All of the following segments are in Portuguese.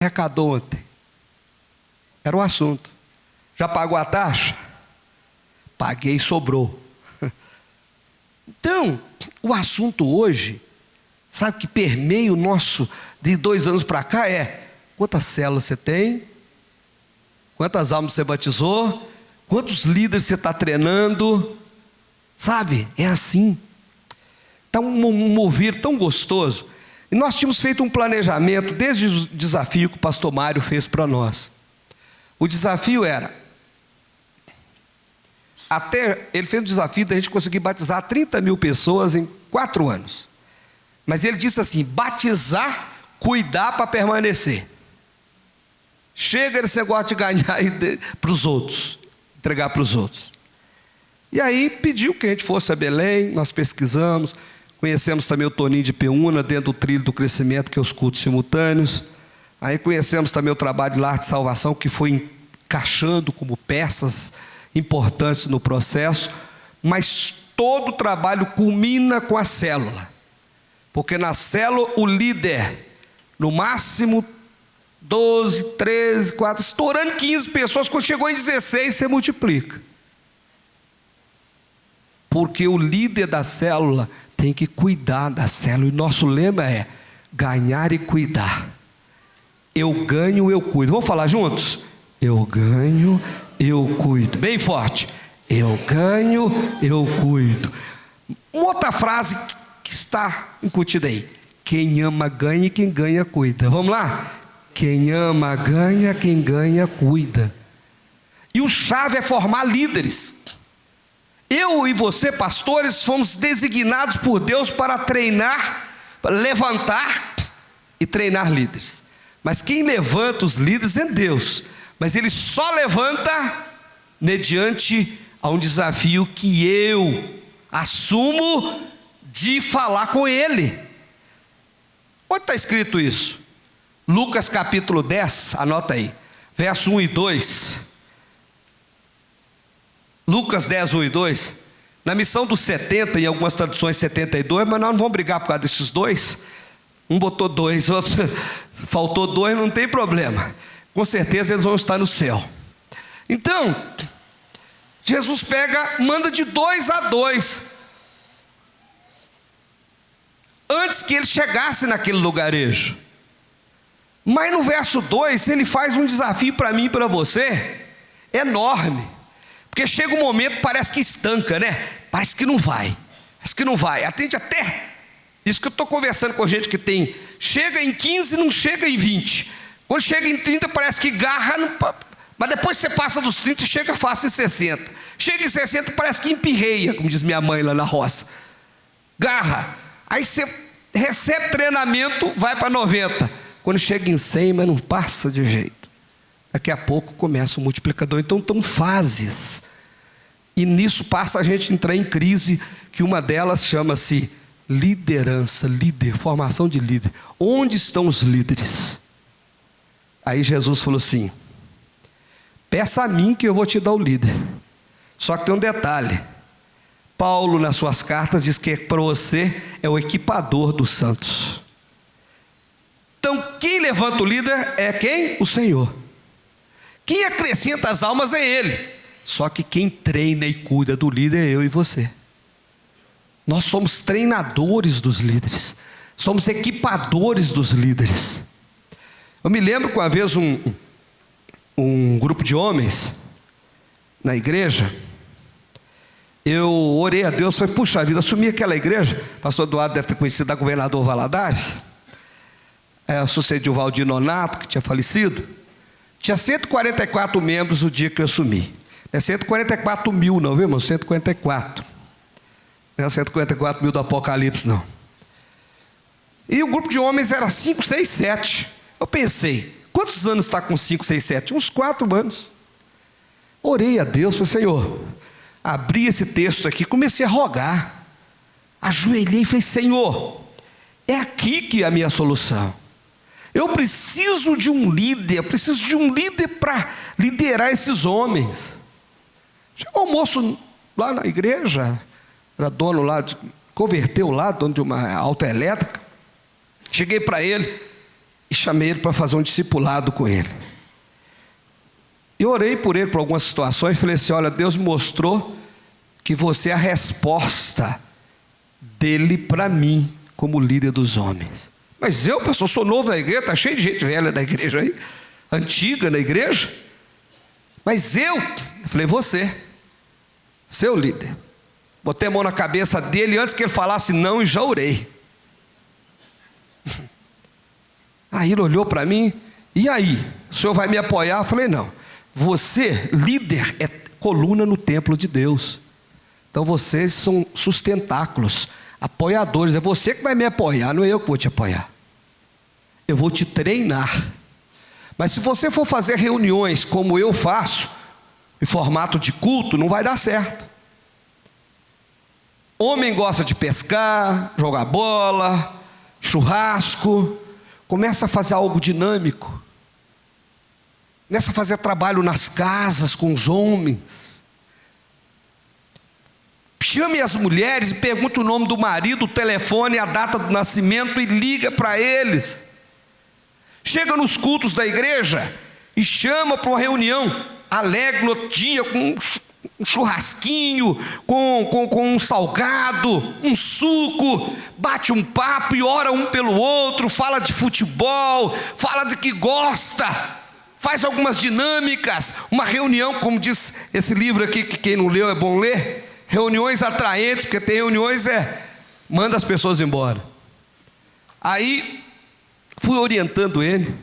arrecadou ontem? Era o assunto. Já pagou a taxa? Paguei e sobrou. Então, o assunto hoje, sabe que permeia o nosso de 2 anos para cá é: quantas células você tem? Quantas almas você batizou? Quantos líderes você está treinando? Sabe, é assim. Está um mover tão gostoso. E nós tínhamos feito um planejamento desde o desafio que o pastor Mário fez para nós. O desafio era, ele fez o desafio da gente conseguir batizar 30 mil pessoas em 4 anos. Mas ele disse assim: batizar, cuidar para permanecer. Chega esse negócio de ganhar para os outros, entregar para os outros. E aí pediu que a gente fosse a Belém, nós pesquisamos, conhecemos também o Toninho de Peúna, dentro do trilho do crescimento, que é os cultos simultâneos. Aí conhecemos também o trabalho de Lar de Salvação, que foi encaixando como peças importantes no processo, mas todo o trabalho culmina com a célula, porque na célula o líder, no máximo 12, 13, 4, estourando 15 pessoas, quando chegou em 16 você multiplica, porque o líder da célula tem que cuidar da célula, e nosso lema é ganhar e cuidar. Eu ganho, eu cuido. Vamos falar juntos? Eu ganho, eu cuido. Bem forte. Eu ganho, eu cuido. Uma outra frase que está incutida aí: quem ama ganha e quem ganha cuida. Vamos lá? Quem ama ganha, quem ganha cuida. E o chave é formar líderes. Eu e você, pastores, fomos designados por Deus para treinar, para levantar e treinar líderes. Mas quem levanta os líderes é Deus. Mas Ele só levanta mediante a um desafio que eu assumo de falar com Ele. Onde está escrito isso? Lucas capítulo 10, anota aí, verso 1 e 2. Lucas 10, 1 e 2. Na missão dos 70, em algumas traduções 72, mas nós não vamos brigar por causa desses dois. Um botou 2, outro faltou 2, não tem problema. Com certeza eles vão estar no céu. Então, Jesus manda de 2 a 2. Antes que ele chegasse naquele lugarejo. Mas no verso 2, ele faz um desafio para mim e para você, enorme. Porque chega um momento, parece que estanca, né? Parece que não vai. Parece que não vai. Atende até. Isso que eu estou conversando com gente que chega em 15 e não chega em 20. Quando chega em 30 parece que garra, mas depois você passa dos 30 e chega fácil em 60. Chega em 60 parece que empirreia, como diz minha mãe lá na roça. Garra. Aí você recebe treinamento, vai para 90. Quando chega em 100, mas não passa de jeito. Daqui a pouco começa o multiplicador. Então estão fases. E nisso passa a gente entrar em crise, que uma delas chama-se liderança, formação de líder. Onde estão os líderes? Aí Jesus falou assim: peça a mim que eu vou te dar o líder. Só que tem um detalhe. Paulo, nas suas cartas, diz que para você é o equipador dos santos. Então quem levanta o líder é quem? O Senhor. Quem acrescenta as almas é Ele. Só que quem treina e cuida do líder é eu e você. Nós somos treinadores dos líderes. Somos equipadores dos líderes. Eu me lembro que uma vez um grupo de homens na igreja, eu orei a Deus, falei: puxa vida, assumi aquela igreja. Pastor Eduardo deve ter conhecido a governador Valadares. Sucediu o Valdir Nonato, que tinha falecido. Tinha 144 membros o dia que eu assumi. Não é 144 mil não, viu irmão? 144. Não é 144 mil do Apocalipse não. E o grupo de homens era 5, 6, 7. Eu pensei: quantos anos está com 5, 6, 7? Uns 4 anos. Orei a Deus, falei: Senhor, abri esse texto aqui, comecei a rogar. Ajoelhei e falei: Senhor, é aqui que é a minha solução. Eu preciso de um líder, para liderar esses homens. Chegou um moço lá na igreja, era dono lá, converteu lá, dono de uma autoelétrica. Cheguei para ele, e chamei ele para fazer um discipulado com ele. Eu orei por ele por algumas situações, falei assim: olha, Deus me mostrou que você é a resposta dele para mim, como líder dos homens. Mas eu, pastor, sou novo na igreja, está cheio de gente velha na igreja aí, antiga na igreja. Mas eu falei: você, seu líder. Botei a mão na cabeça dele antes que ele falasse não e já orei. Aí ele olhou para mim: e aí, o senhor vai me apoiar? Eu falei: não, você, líder, é coluna no templo de Deus. Então vocês são sustentáculos, apoiadores. É você que vai me apoiar, não é eu que vou te apoiar. Eu vou te treinar. Mas se você for fazer reuniões como eu faço, em formato de culto, não vai dar certo. Homem gosta de pescar, jogar bola, churrasco. Começa a fazer algo dinâmico. Começa a fazer trabalho nas casas com os homens. Chame as mulheres e pergunte o nome do marido, o telefone, a data do nascimento e liga para eles. Chega nos cultos da igreja e chama para uma reunião. Alegre no dia com um churrasquinho, com um salgado, um suco, bate um papo e ora um pelo outro, fala de futebol, fala de que gosta, faz algumas dinâmicas, uma reunião, como diz esse livro aqui, que quem não leu é bom ler, reuniões atraentes, porque tem reuniões, manda as pessoas embora. Aí, fui orientando ele: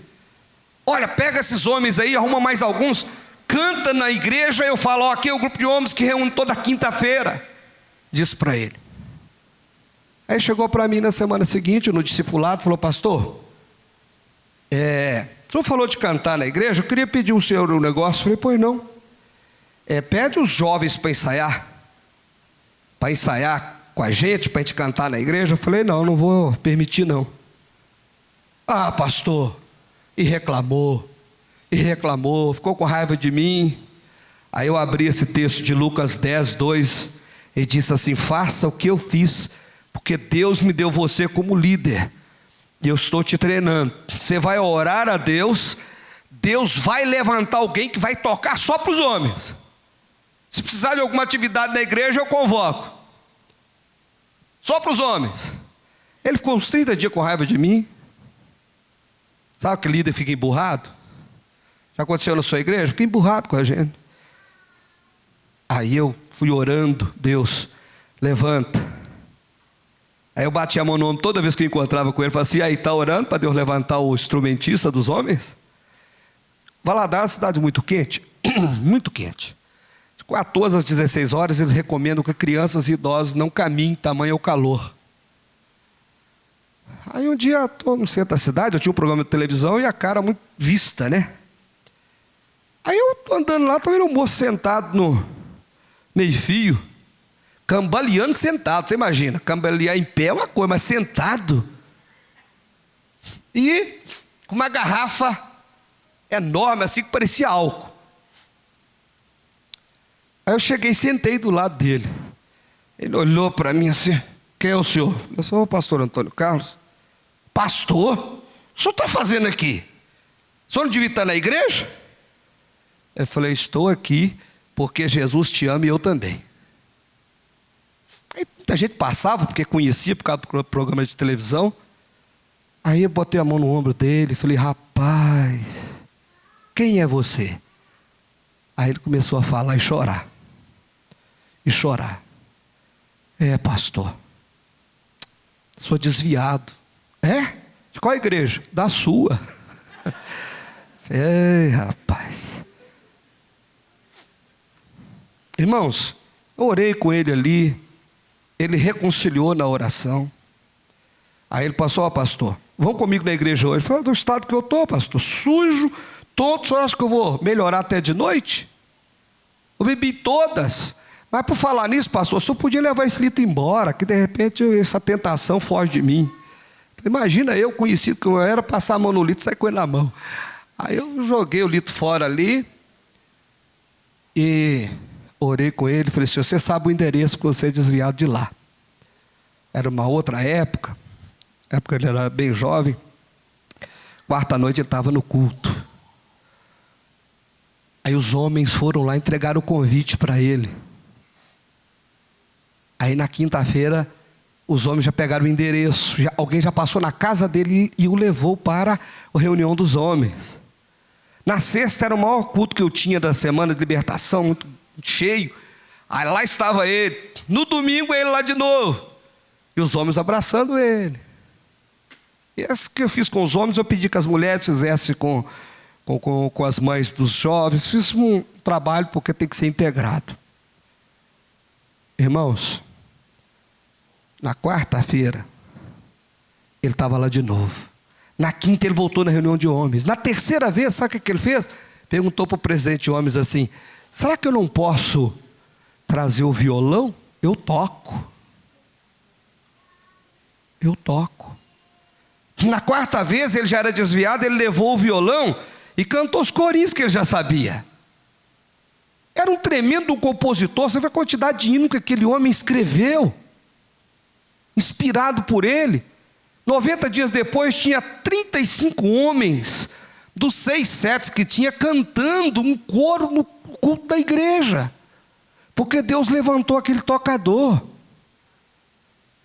olha, pega esses homens aí, arruma mais alguns, canta na igreja. Eu falo: ó, aqui é o grupo de homens que reúne toda quinta-feira. Disse para ele. Aí chegou para mim na semana seguinte, no discipulado, falou: pastor, tu falou de cantar na igreja, eu queria pedir ao senhor um negócio. Eu falei: pois não. Pede os jovens para ensaiar com a gente, para a gente cantar na igreja. Eu falei: não vou permitir não. Ah, pastor, e reclamou, ficou com raiva de mim. Aí eu abri esse texto de Lucas 10, 2, e disse assim: faça o que eu fiz, porque Deus me deu você como líder, e eu estou te treinando. Você vai orar a Deus, Deus vai levantar alguém que vai tocar só para os homens. Se precisar de alguma atividade na igreja, eu convoco, só para os homens. Ele ficou uns 30 dias com raiva de mim. Sabe que líder fica emburrado? Já aconteceu na sua igreja? Fica emburrado com a gente. Aí eu fui orando: Deus, levanta. Aí eu bati a mão no ombro toda vez que eu encontrava com ele. Falei assim: aí, está orando para Deus levantar o instrumentista dos homens? Valadares é uma cidade muito quente. Muito quente. De 14 às 16 horas eles recomendam que crianças e idosos não caminhem, tamanho o calor. Aí um dia, estou no centro da cidade, eu tinha um programa de televisão e a cara muito vista, né? Aí eu estou andando lá, estou vendo um moço sentado no meio-fio, cambaleando sentado. Você imagina, cambalear em pé é uma coisa, mas sentado. E com uma garrafa enorme, assim, que parecia álcool. Aí eu cheguei e sentei do lado dele. Ele olhou para mim assim: quem é o senhor? Eu sou o pastor Antônio Carlos. Pastor? O senhor está fazendo aqui? O senhor não devia estar na igreja? Eu falei: estou aqui porque Jesus te ama e eu também. Aí muita gente passava porque conhecia por causa do programa de televisão. Aí eu botei a mão no ombro dele e falei: rapaz, quem é você? Aí ele começou a falar e chorar. E chorar. Pastor, sou desviado. De qual igreja? Da sua. Rapaz. Irmãos, eu orei com ele ali. Ele reconciliou na oração. Aí ele passou: ó, pastor, vão comigo na igreja hoje. Eu falei: do estado que eu estou, pastor, sujo, todo. O senhor acha que eu vou melhorar até de noite? Eu bebi todas. Mas por falar nisso, pastor, o senhor podia levar esse litro embora, que de repente essa tentação foge de mim. Imagina eu, conhecido que eu era, passar a mão no litro e sair com ele na mão. Aí eu joguei o litro fora ali e orei com ele. Falei assim: você sabe o endereço porque você é desviado de lá. Era uma outra época ele era bem jovem. Quarta noite ele estava no culto. Aí os homens foram lá entregar o convite para ele. Aí na quinta-feira, os homens já pegaram o endereço. Alguém já passou na casa dele e o levou para a reunião dos homens. Na sexta era o maior culto que eu tinha da semana de libertação, muito cheio. Aí lá estava ele. No domingo ele lá de novo. E os homens abraçando ele. E esse que eu fiz com os homens, eu pedi que as mulheres fizessem com as mães dos jovens. Fiz um trabalho porque tem que ser integrado. Irmãos, na quarta-feira, ele estava lá de novo. Na quinta ele voltou na reunião de homens. Na terceira vez, sabe o que ele fez? Perguntou para o presidente de homens assim: será que eu não posso trazer o violão? Eu toco. Eu toco. Na quarta vez ele já era desviado, ele levou o violão e cantou os corinhos que ele já sabia. Era um tremendo compositor. Você vê a quantidade de hino que aquele homem escreveu, inspirado por ele. 90 dias depois tinha 35 homens dos 6 setes que tinha cantando um coro no culto da igreja, porque Deus levantou aquele tocador.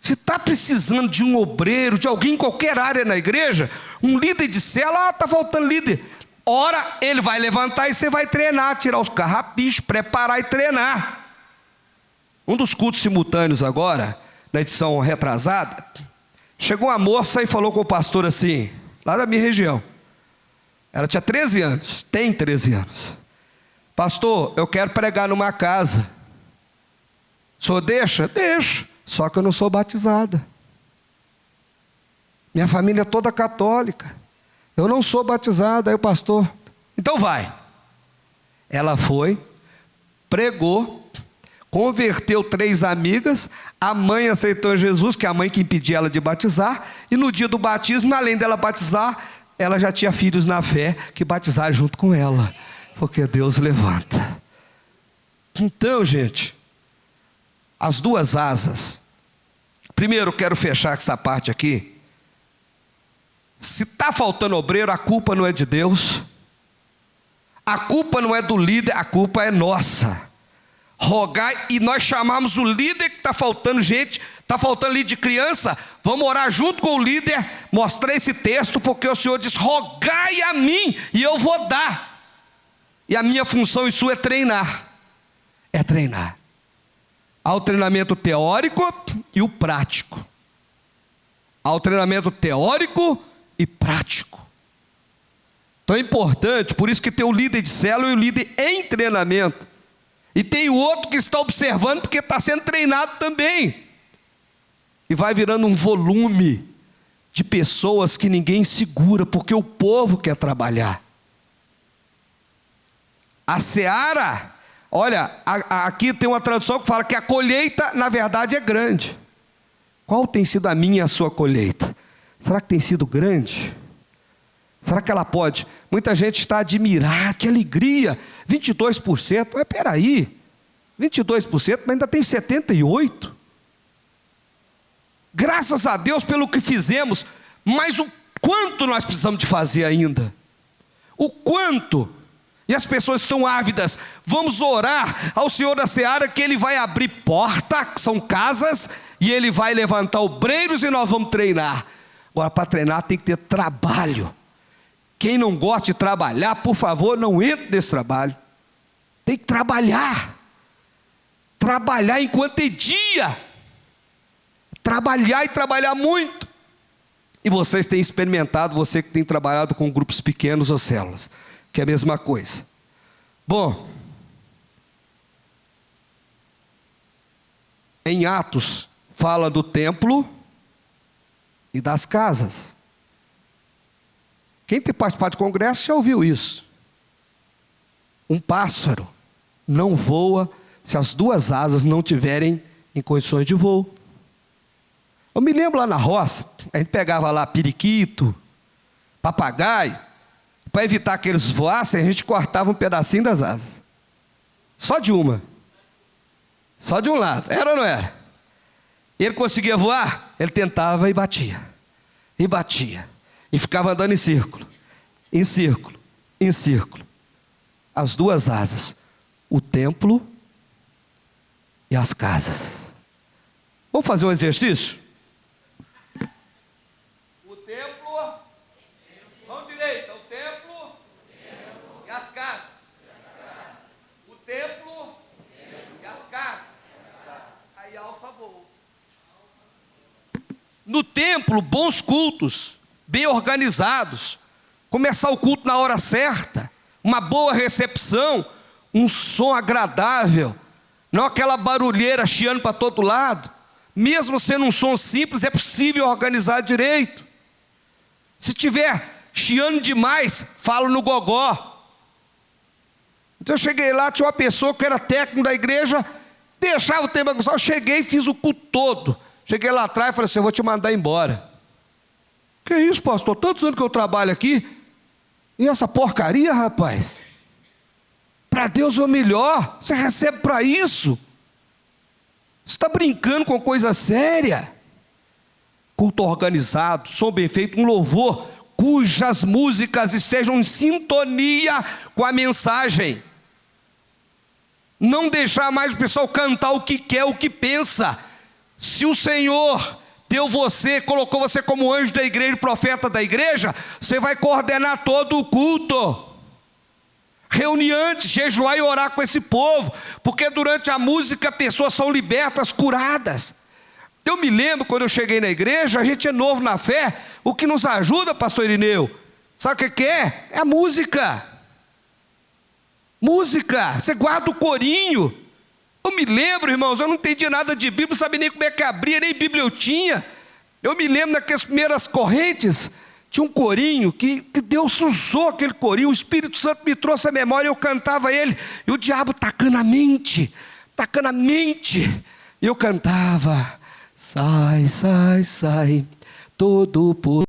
Se está precisando de um obreiro, de alguém em qualquer área na igreja, um líder de célula, está faltando líder. Ora, ele vai levantar e você vai treinar, tirar os carrapichos, preparar e treinar. Um dos cultos simultâneos agora, na edição retrasada, chegou uma moça e falou com o pastor assim, lá da minha região. Ela tinha 13 anos, tem 13 anos. Pastor, eu quero pregar numa casa. O senhor deixa? Deixa. Só que eu não sou batizada. Minha família é toda católica. Eu não sou batizada. Aí o pastor, então vai. Ela foi, pregou, converteu 3 amigas, a mãe aceitou Jesus, que é a mãe que impedia ela de batizar, e no dia do batismo, além dela batizar, ela já tinha filhos na fé, que batizaram junto com ela, porque Deus levanta. Então, gente, as 2 asas. Primeiro, quero fechar essa parte aqui. Se está faltando obreiro, a culpa não é de Deus, a culpa não é do líder, a culpa é nossa. Rogai, e nós chamamos o líder que está faltando gente, está faltando líder de criança, vamos orar junto com o líder, mostrar esse texto, porque o Senhor diz: rogai a mim e eu vou dar. E a minha função e sua é treinar. É treinar. Há o treinamento teórico e o prático. Há o treinamento teórico e prático. Então é importante, por isso que tem o líder de célula e o líder em treinamento. E tem o outro que está observando porque está sendo treinado também. E vai virando um volume de pessoas que ninguém segura, porque o povo quer trabalhar. A seara, olha, aqui tem uma tradução que fala que a colheita, na verdade, é grande. Qual tem sido a minha e a sua colheita? Será que tem sido grande? Será que ela pode? Muita gente está admirada, que alegria, 22%, mas peraí, 22%, mas ainda tem 78%. Graças a Deus pelo que fizemos, mas o quanto nós precisamos de fazer ainda? O quanto? E as pessoas estão ávidas. Vamos orar ao Senhor da seara que Ele vai abrir porta, que são casas, e Ele vai levantar obreiros e nós vamos treinar. Agora, para treinar tem que ter trabalho. Quem não gosta de trabalhar, por favor, não entre nesse trabalho. Tem que trabalhar. Trabalhar enquanto é dia. Trabalhar e trabalhar muito. E vocês têm experimentado, você que tem trabalhado com grupos pequenos ou células, que é a mesma coisa. Bom, em Atos, fala do templo e das casas. Quem tem participado de congresso já ouviu isso. Um pássaro não voa se as 2 asas não tiverem em condições de voo. Eu me lembro lá na roça, a gente pegava lá periquito, papagaio, para evitar que eles voassem, a gente cortava um pedacinho das asas. Só de uma. Só de um lado. Era ou não era? Ele conseguia voar? Ele tentava e batia. E batia. E ficava andando em círculo. em círculo, em círculo. As duas asas, o templo e as casas. Vamos fazer um exercício? O templo, mão direita, o templo e as casas. O templo e as casas. Aí alfa voou. No templo, bons cultos, bem organizados, começar o culto na hora certa, uma boa recepção, um som agradável, não aquela barulheira chiando para todo lado. Mesmo sendo um som simples, é possível organizar direito. Se tiver chiando demais, falo no gogó. Então eu cheguei lá, tinha uma pessoa que era técnico da igreja, deixava o tempo aguçar. Eu cheguei e fiz o culto todo. Cheguei lá atrás e falei assim: eu vou te mandar embora. Que isso, pastor? Tantos anos que eu trabalho aqui, e essa porcaria, rapaz? Para Deus é o melhor, você recebe para isso? Você está brincando com coisa séria? Culto organizado, som bem feito, um louvor cujas músicas estejam em sintonia com a mensagem. Não deixar mais o pessoal cantar o que quer, o que pensa. Se o Senhor deu você, colocou você como anjo da igreja, profeta da igreja, você vai coordenar todo o culto. Reunir antes, jejuar e orar com esse povo, porque durante a música pessoas são libertas, curadas. Eu me lembro quando eu cheguei na igreja, a gente é novo na fé, o que nos ajuda, pastor Irineu, sabe o que é? É a música. Música, você guarda o corinho. Eu me lembro, irmãos, eu não entendia nada de Bíblia, não sabia nem como é que abria, nem Bíblia eu tinha. Eu me lembro naquelas primeiras correntes, tinha um corinho que Deus usou aquele corinho, o Espírito Santo me trouxe a memória, eu cantava ele, e o diabo tacando a mente, e eu cantava: sai, sai, sai, todo o povo